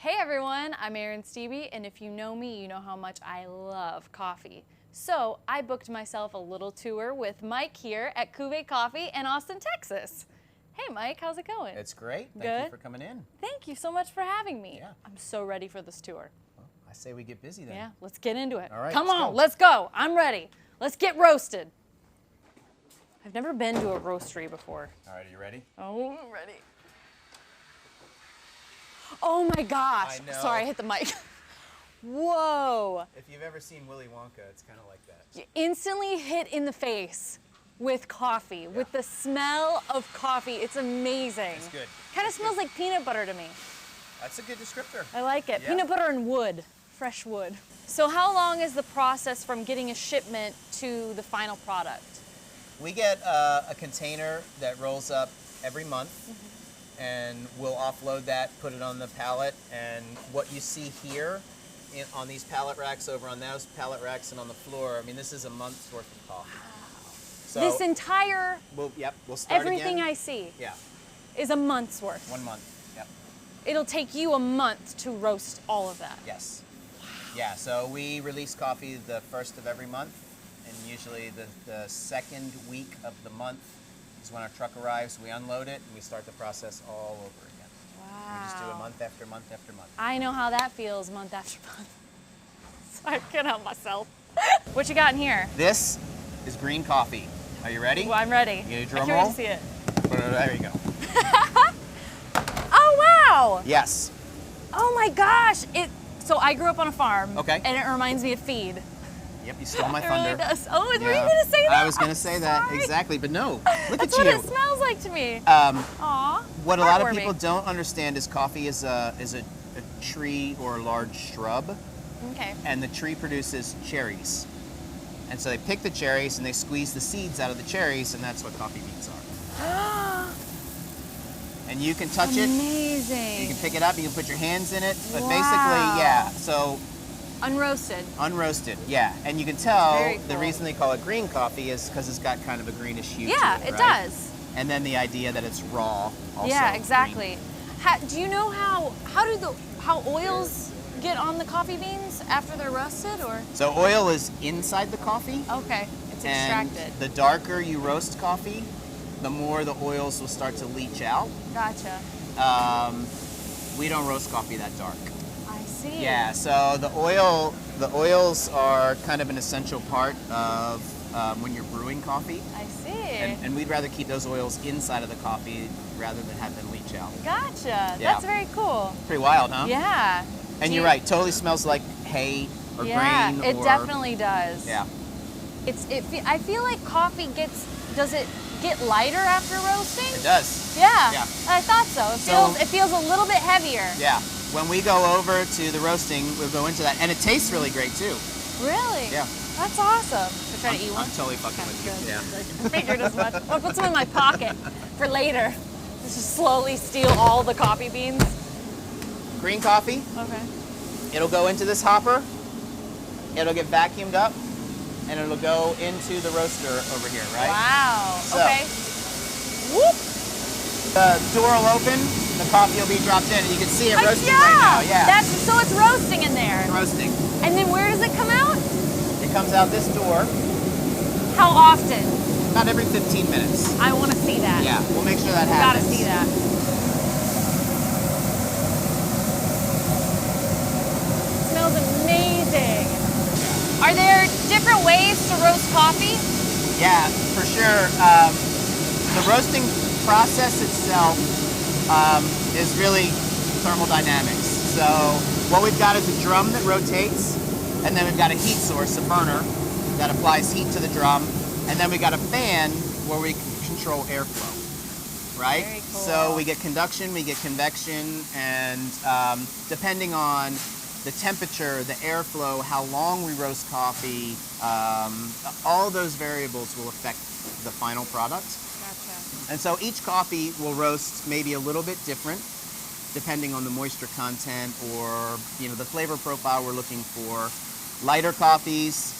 Hey everyone, I'm Erin Steeby, and if you know me, you know how much I love coffee. So I booked myself a little tour with Mike here at Cuvee Coffee in Austin, Texas. Hey Mike, how's it going? It's great. Good. Thank you for coming in. Thank you so much for having me. Yeah. I'm so ready for this tour. Well, I say we get busy then. Yeah, let's get into it. All right, Come let's on, go. let's go. I'm ready. Let's get roasted. I've never been to a roastery before. All right, are you ready? Oh, I'm ready. Oh my gosh. I know. Sorry, I hit the mic. Whoa. If you've ever seen Willy Wonka, it's kind of like that. You instantly hit in the face with coffee, with the smell of coffee. It's amazing. It's good. Kind of smells like peanut butter to me. That's a good descriptor. I like it. Yeah. Peanut butter and wood, fresh wood. So how long is the process from getting a shipment to the final product? We get a container that rolls up every month, and we'll offload that, put it on the pallet, and what you see here on these pallet racks, over on those pallet racks, and on the floor, I mean, this is a month's worth of coffee. So This entire, we'll start everything again. I see Yeah, is a month's worth. 1 month. Yep. It'll take you a month to roast all of that. Yes. Yeah, so we release coffee the first of every month, and usually the second week of the month is when our truck arrives. We unload it, and we start the process all over again. Wow. We just do it month after month after month. I know how that feels month after month. So I can't help myself. What you got in here? This is green coffee. Are you ready? Well, I'm ready. You need a I drum can't wait roll? to see it. There you go. Oh, wow. Yes. Oh my gosh. So I grew up on a farm. Okay. And it reminds me of feed. Yep, you stole my It thunder. really does. Oh, were you Yeah. going to say that? I was going to say that, Sorry. exactly, but no. Look That's at what you. it smells like to me. Aw. What a lot of Heartwarming. people don't understand is coffee is a tree or a large shrub. Okay. And the tree produces cherries. And so they pick the cherries and they squeeze the seeds out of the cherries, and that's what coffee beans are. And you can touch it, Amazing. you can pick it up, you can put your hands in it, but Wow. basically, yeah, so Unroasted. unroasted, yeah. And you can tell Very the cool. reason they call it green coffee is because it's got kind of a greenish hue Yeah, to it, it right? does. And then the idea that it's raw also. Yeah, green. exactly. Do you know how oils get on the coffee beans after they're roasted, or? So oil is inside the coffee. Okay, it's And extracted. the darker you roast coffee, the more the oils will start to leach out. Gotcha. We don't roast coffee that dark. I see. Yeah, so the oils are kind of an essential part of when you're brewing coffee. I see. And we'd rather keep those oils inside of the coffee rather than have them leach out. Gotcha. Yeah. That's very cool. Pretty wild, huh? Yeah. And Do you're you- right, totally smells like hay or Yeah, grain. it or, definitely does. Yeah. I feel like coffee does it get lighter after roasting? It does. Yeah. Yeah. I thought so. It feels a little bit heavier. Yeah. When we go over to the roasting, we'll go into that. And it tastes really great, too. Really? Yeah. That's awesome. Should I try to eat one? I'm totally fucking with you. Yeah. I figured as much. I'll put some in my pocket for later. Just slowly steal all the coffee beans. Green coffee, Okay. it'll go into this hopper, it'll get vacuumed up, and it'll go into the roaster over here, right? Wow. So- Okay. Whoop. The door will open, the coffee will be dropped in, and you can see it roasting yeah. right now. Yeah. So it's roasting in there. It's roasting. And then where does it come out? It comes out this door How often? about every 15 minutes. I want to see that. Yeah, we'll make sure that Gotta happens. see that. Smells amazing. Are there different ways to roast coffee? Yeah, for sure. The roasting process itself is really thermodynamics. So what we've got is a drum that rotates, and then we've got a heat source, a burner, that applies heat to the drum, and then we got a fan where we control airflow, right? Very cool. So we get conduction, we get convection, and depending on the temperature, the airflow, how long we roast coffee, all those variables will affect the final product. Gotcha. And so each coffee will roast maybe a little bit different depending on the moisture content or the flavor profile we're looking for. Lighter coffees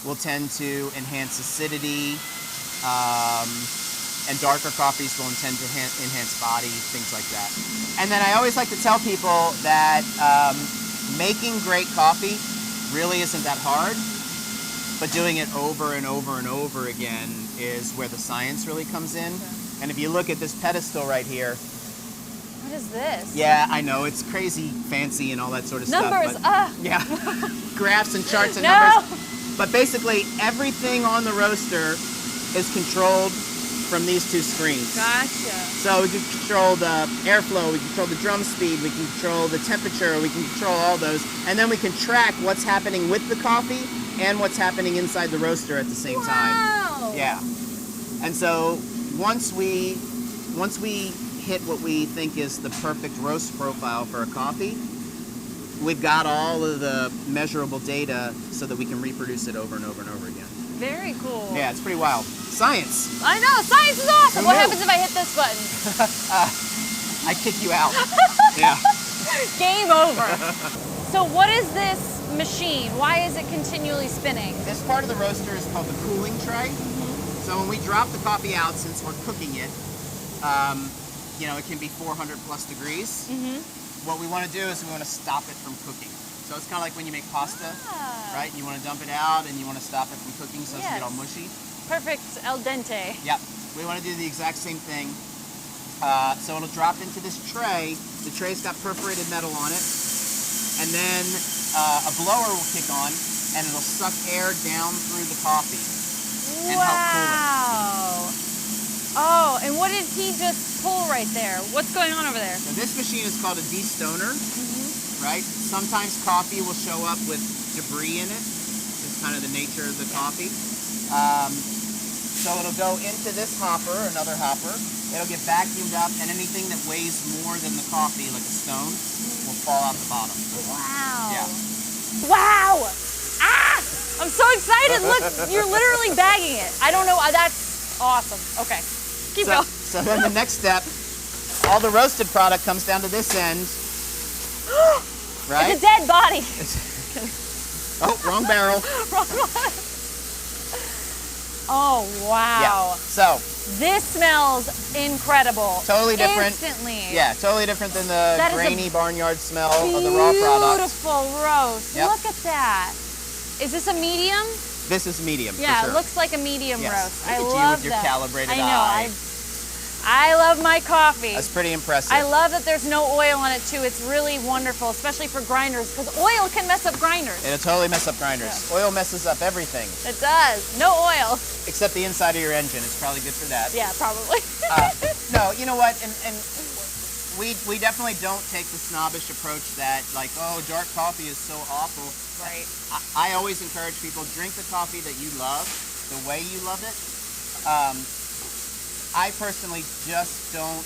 will tend to enhance acidity and darker coffees will tend to enhance body, things like that. And then I always like to tell people that making great coffee really isn't that hard, but doing it over and over and over again is where the science really comes in. And if you look at this pedestal right here, What is this? yeah, I know, it's crazy fancy and all that sort of Numbers, stuff. Yeah, graphs and charts and numbers. But basically, everything on the roaster is controlled from these two screens. Gotcha. So we can control the airflow, we can control the drum speed, we can control the temperature, we can control all those, and then we can track what's happening with the coffee and what's happening inside the roaster at the same time. Wow. Yeah. And so once we hit what we think is the perfect roast profile for a coffee, we've got all of the measurable data so that we can reproduce it over and over and over again. Very cool. Yeah, it's pretty wild. Science. I know, science is awesome. Who What knew? happens if I hit this button? I kick you out. Yeah. Game over. So what is this machine? Why is it continually spinning? This part of the roaster is called the cooling tray. So when we drop the coffee out, since we're cooking it, you know, it can be 400 plus degrees. What we want to do is we want to stop it from cooking. So it's kind of like when you make pasta, right? You want to dump it out and you want to stop it from cooking so it doesn't get all mushy. Perfect al dente. Yep. We want to do the exact same thing. So it'll drop into this tray. The tray's got perforated metal on it. And then a blower will kick on and it'll suck air down through the coffee and help cool it. Wow. Oh, and what did he just pull right there? What's going on over there? So this machine is called a destoner, right? Sometimes coffee will show up with debris in it. It's kind of the nature of the coffee. So it'll go into this hopper, another hopper. It'll get vacuumed up, and anything that weighs more than the coffee, like a stone, will fall out the bottom. Wow. Yeah. Wow! Ah! I'm so excited. Look, you're literally bagging it. I don't know. That's awesome. Okay. Keep going. So then the next step, all the roasted product comes down to this end, right? It's a dead body. Oh, wrong barrel. Wrong one. Oh, wow. Yeah. So this smells incredible. totally different. Instantly. Yeah, totally different than the That is a grainy barnyard smell of the raw product. Beautiful roast. Yep. Look at that. Is this a medium? This is medium. Yeah, for sure. it looks like a medium Yes. roast. Look I at you love with your that. calibrated I know. eye. I love my coffee. That's pretty impressive. I love that there's no oil on it too. It's really wonderful, especially for grinders, because oil can mess up grinders. It'll totally mess up grinders. Yeah. Oil messes up everything, It does. No oil. except the inside of your engine. It's probably good for that. Yeah, probably. No, you know what? And we definitely don't take the snobbish approach that like, oh, dark coffee is so awful. Right. I always encourage people, drink the coffee that you love, the way you love it. I personally just don't,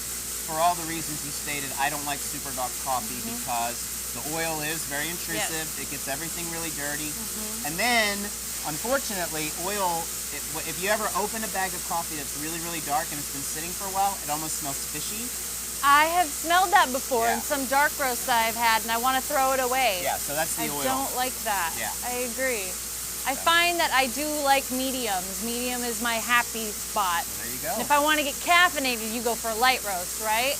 for all the reasons you stated, I don't like super dark coffee because the oil is very intrusive. Yes. It gets everything really dirty. And then, unfortunately, oil, if you ever open a bag of coffee that's really, really dark and it's been sitting for a while, it almost smells fishy. I have smelled that before Yeah. in some dark roasts I've had, and I want to throw it away. Yeah, so that's the oil. I don't like that. Yeah. I agree. I find that I do like mediums. Medium is my happy spot. There you go. And if I want to get caffeinated, you go for a light roast, right?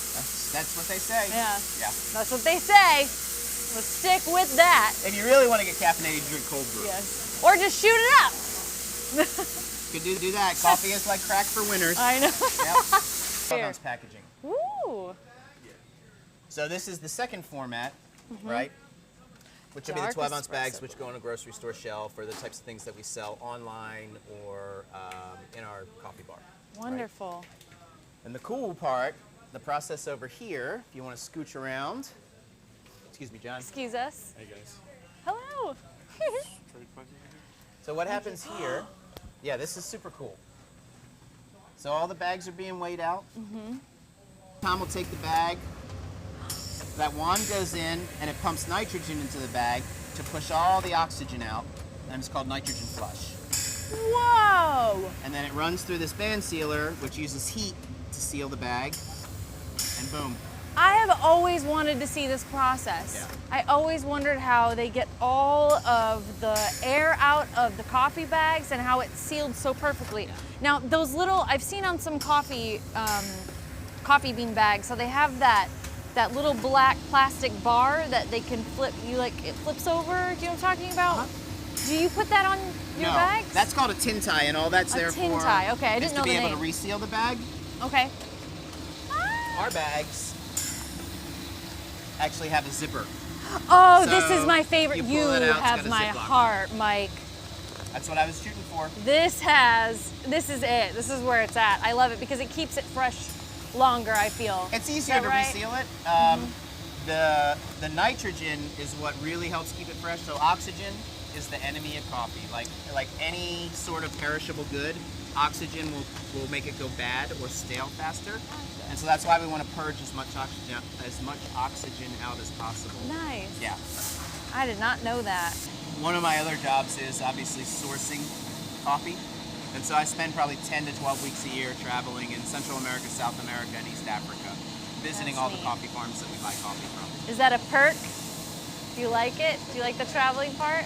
That's what they say. Yeah. Yeah. That's what they say. Let's stick with that. If you really want to get caffeinated, drink cold brew. Yes. Or just shoot it up. You could do that. Coffee is like crack for winners. I know. Yep. 12-ounce packaging. Woo. So this is the second format, right? Which would be the Dark 12-ounce espresso. bags, which go on a grocery store shelf, or the types of things that we sell online or in our coffee bar. Wonderful. And the cool part, the process over here, if you want to scooch around. Excuse me, John. Excuse us. Hey guys. Hello. So what happens here, yeah, this is super cool. So all the bags are being weighed out. Tom will take the bag. That wand goes in and it pumps nitrogen into the bag to push all the oxygen out. And it's called nitrogen flush. Whoa. And then it runs through this band sealer, which uses heat to seal the bag. And boom, I have always wanted to see this process. Yeah. I always wondered how they get all of the air out of the coffee bags and how it's sealed so perfectly. Now, those little, I've seen on some coffee bean bags, so they have that little black plastic bar that they can flip, it flips over, do you know what I'm talking about? Do you put that on your bags? That's called a tin tie, and all that's there for. A tin tie, okay, I didn't know the name. To be able to reseal the bag. Okay. Our bags actually have a zipper. Oh, So this is my favorite. you You pull it out, it's have got a my Ziploc. heart, Mike. That's what I was shooting for. This is it. This is where it's at. I love it because it keeps it fresh longer, I feel. It's easier to right? reseal it. The nitrogen is what really helps keep it fresh. So oxygen is the enemy of coffee. Like any sort of perishable good, oxygen will make it go bad or stale faster. And so that's why we want to purge as much oxygen out as possible. Nice. Yeah. I did not know that. One of my other jobs is obviously sourcing coffee. And so I spend probably 10 to 12 weeks a year traveling in Central America, South America, and East Africa, visiting That's all neat. the coffee farms that we buy coffee from. Is that a perk? Do you like it? Do you like the traveling part?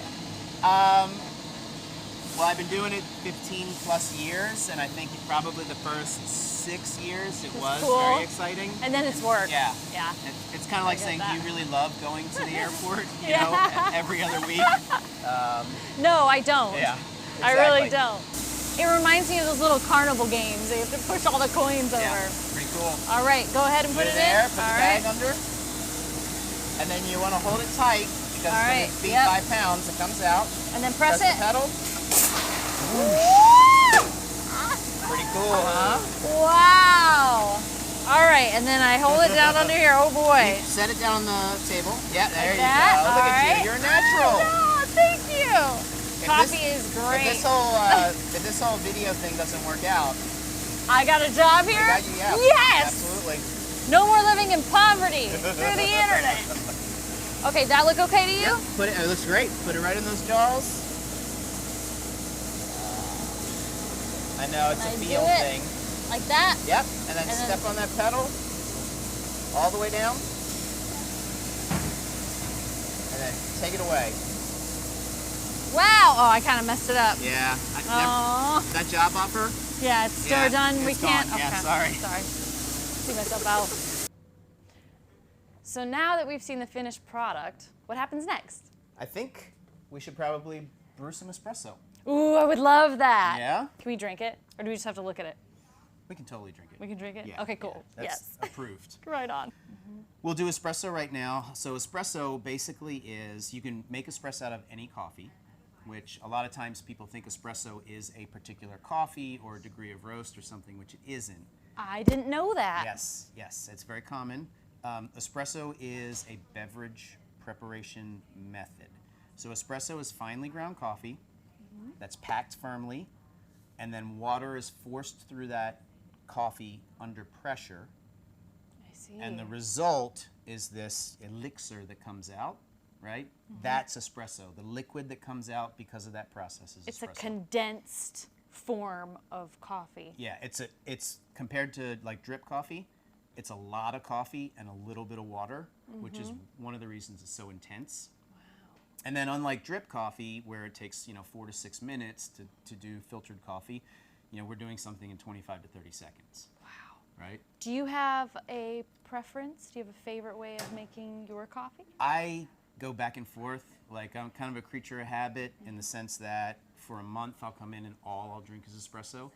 Well, I've been doing it 15 plus years, and I think probably the first 6 years it was cool. very exciting. And then it's work. Yeah. Yeah. It's kind of like get saying, that. do you really love going to the airport, Yeah. every other week? No, I don't. Yeah, I really exactly. don't. It reminds me of those little carnival games. You have to push all the coins Yeah, over. pretty cool. All right, go ahead and put it there, in. put All the right. bag under, and then you want to hold it tight because All it's right, going to be yep. 5 pounds. It comes out. And then press the it. pedal. Pretty cool, huh? Wow. All right, and then I hold it down under here. Oh boy. You set it down on the table. Yeah, there you that? go. Look All at right. you. You're a natural. Oh, thank you. Coffee is great. If this whole video thing doesn't work out, I got a job here? I got you, yeah. Yes. Absolutely. No more living in poverty through the internet. Okay, that look okay to you? Yep. It looks great. Put it right in those jaws. I know it's a feel thing. Like that? Yep. And then step on that pedal all the way down. And then take it away. Wow. Oh, I kind of messed it up. Yeah. Oh. That job offer? Yeah, it's still done. We it's can't. gone. Yeah, okay. sorry. Sorry. See myself out. So now that we've seen the finished product, what happens next? I think we should probably brew some espresso. Ooh, I would love that. Yeah? Can we drink it? Or do we just have to look at it? We can totally drink it. We can drink it? Yeah, Okay, cool. yeah, that's Yes. approved. Right on. We'll do espresso right now. So espresso basically is, you can make espresso out of any coffee, which a lot of times people think espresso is a particular coffee or a degree of roast or something, which it isn't. I didn't know that. Yes, yes, it's very common. Espresso is a beverage preparation method. So espresso is finely ground coffee that's packed firmly, and then water is forced through that coffee under pressure. I see. And the result is this elixir that comes out, right? That's espresso. The liquid that comes out because of that process is It's espresso. a condensed form of coffee. Yeah, it's compared to like drip coffee, it's a lot of coffee and a little bit of water, which is one of the reasons it's so intense. Wow. And then unlike drip coffee, where it takes 4 to 6 minutes to do filtered coffee, we're doing something in 25 to 30 seconds. Wow. Right? Do you have a preference? Do you have a favorite way of making your coffee? I go back and forth. Like, I'm kind of a creature of habit in the sense that for a month I'll come in and all I'll drink is espresso.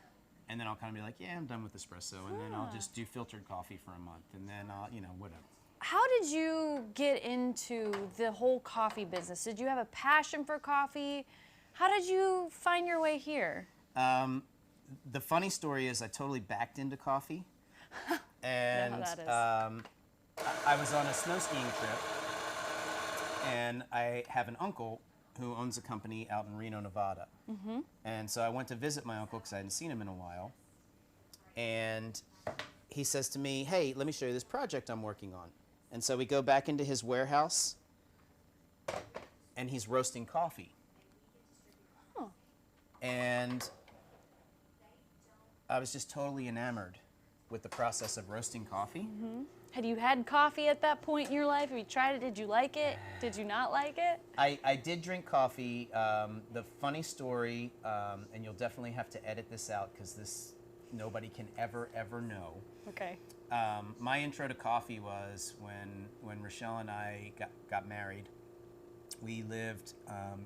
And then I'll kind of be like, yeah, I'm done with espresso. And then I'll just do filtered coffee for a month. And then I'll, whatever. How did you get into the whole coffee business? Did you have a passion for coffee? How did you find your way here? The funny story is I totally backed into coffee. And I know how that is. I was on a snow skiing trip. And I have an uncle who owns a company out in Reno, Nevada. And so I went to visit my uncle because I hadn't seen him in a while. And he says to me, hey, let me show you this project I'm working on. And so we go back into his warehouse, and he's roasting coffee. Huh. And I was just totally enamored with the process of roasting coffee. Had you had coffee at that point in your life? Have you tried it? Did you like it? Did you not like it? I did drink coffee. The funny story, and you'll definitely have to edit this out because this nobody can ever know. Okay. My intro to coffee was when Rochelle and I got married. We lived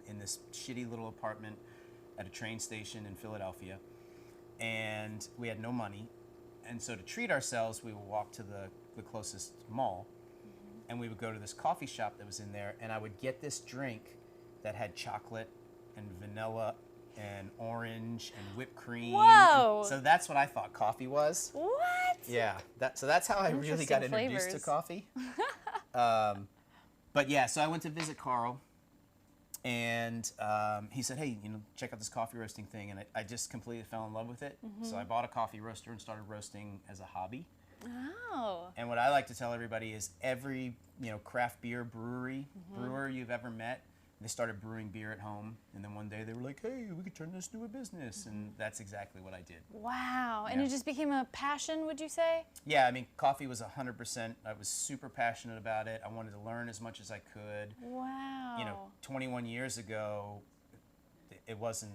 in this shitty little apartment at a train station in Philadelphia, and we had no money. And so to treat ourselves, we would walk to the closest mall, and we would go to this coffee shop that was in there, and I would get this drink that had chocolate and vanilla and orange and whipped cream. Whoa! So that's what I thought coffee was. What? Yeah. So that's how I really got introduced to coffee. But yeah, so I went to visit Carl, and he said, hey, check out this coffee roasting thing, and I just completely fell in love with it. So I bought a coffee roaster and started roasting as a hobby. Oh. And what I like to tell everybody is every craft beer brewer you've ever met, they started brewing beer at home, and then one day they were like, hey, we could turn this into a business, and that's exactly what I did. Wow. And it just became a passion, would you say? Yeah, I mean, coffee was 100%. I was super passionate about it. I wanted to learn as much as I could. Wow. 21 years ago, it wasn't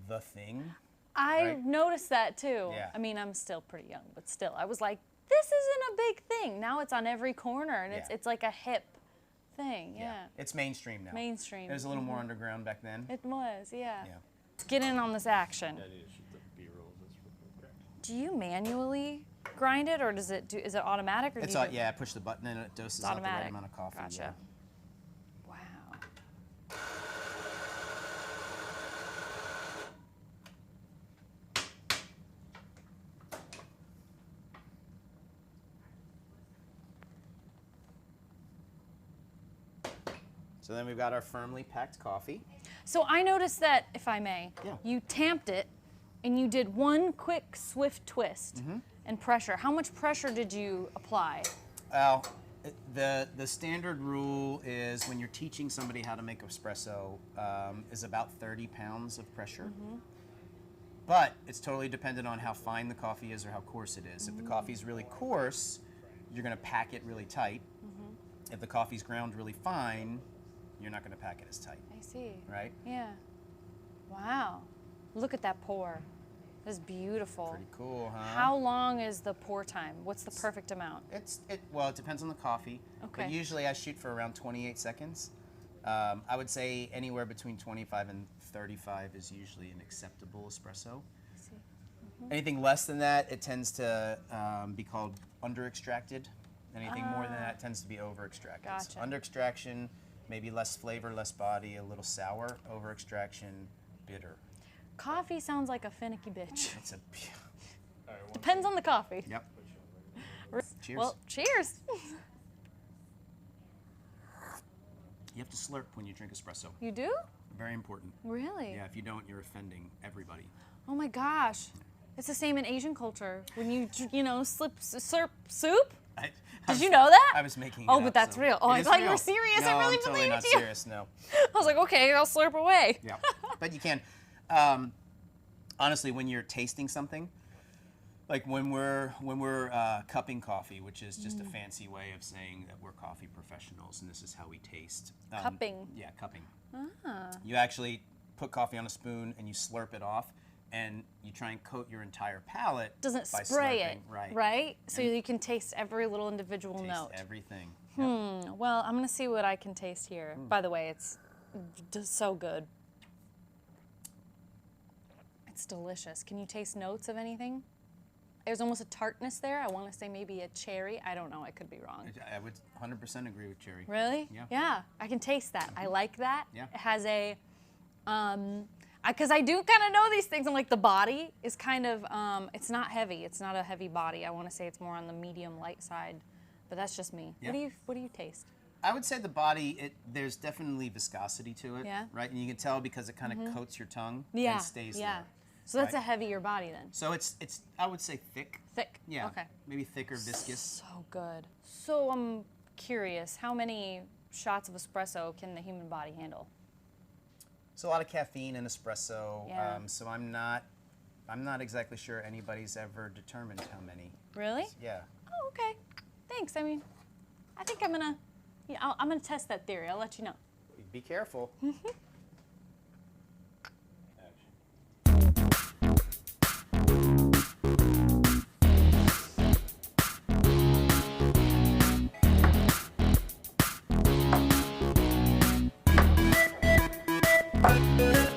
the thing. I noticed that too. Yeah. I mean, I'm still pretty young, but still, I was like, this isn't a big thing. Now it's on every corner, and it's like a hip thing. Yeah. It's mainstream now. Mainstream. It was a little more underground back then. It was, yeah. Yeah. Let's get in on this action. Yeah, I need to shoot the B-rolls. Okay. Do you manually grind it, or is it automatic? Or It's do you I push the button and it doses out the right amount of coffee. Gotcha. Yeah. Wow. So then we've got our firmly packed coffee. So I noticed that, if I may, Yeah. you tamped it, and you did one quick, swift twist and pressure. How much pressure did you apply? Well, the standard rule is when you're teaching somebody how to make espresso is about 30 pounds of pressure. But it's totally dependent on how fine the coffee is or how coarse it is. If the coffee is really coarse, you're going to pack it really tight. If the coffee's ground really fine, you're not going to pack it as tight. I see. Right? Yeah. Wow. Look at that pour. That's beautiful. Pretty cool, huh? How long is the pour time? What's the perfect amount? Well, it depends on the coffee. Okay. But usually I shoot for around 28 seconds. I would say anywhere between 25 and 35 is usually an acceptable espresso. I see. Anything less than that, it tends to be called under-extracted. Anything more than that tends to be over-extracted. Gotcha. So under-extraction, maybe less flavor, less body, a little sour. Over-extraction, bitter. Coffee sounds like a finicky bitch. It's a... All right, Depends on the coffee. Yep. Cheers. Well, cheers. You have to slurp when you drink espresso. You do? Very important. Really? Yeah, if you don't, you're offending everybody. Oh my gosh. It's the same in Asian culture. When you, slurp soup? Did you know that? I was making it Oh, up, but that's so- real. Oh, It I is thought you real. were serious. No, I really I'm totally believed not you. serious, no. I was like, okay, I'll slurp away. Yeah, but you can. Honestly, when you're tasting something, like when we're cupping coffee, which is just a fancy way of saying that we're coffee professionals and this is how we taste. Cupping. Yeah, cupping. Ah. You actually put coffee on a spoon and you slurp it off, and you try and coat your entire palate. Doesn't by spray slurping. it, Right? right? So you can taste every little individual Taste note. everything. Well, I'm gonna see what I can taste here. By the way, it's so good. It's delicious. Can you taste notes of anything? There's almost a tartness there. I want to say maybe a cherry. I don't know. I could be wrong. I would 100% agree with cherry. Really? Yeah. Yeah, I can taste that. I like that. Yeah. It has a, because I do kind of know these things. I'm like, the body is kind of, it's not heavy. It's not a heavy body. I want to say it's more on the medium light side, but that's just me. Yeah. What do you taste? I would say the body, there's definitely viscosity to it. Yeah. Right? And you can tell because it kind of coats your tongue Yeah. and stays there. So that's right? a heavier body then. So it's I would say thick. Thick. Yeah. Okay. Maybe thicker, viscous. So good. So I'm curious, how many shots of espresso can the human body handle? It's a lot of caffeine in espresso. Yeah. So I'm not exactly sure anybody's ever determined how many. Really? Yeah. Oh, okay. Thanks. I mean, I think I'm gonna, yeah, I'm gonna test that theory. I'll let you know. Be careful. Action.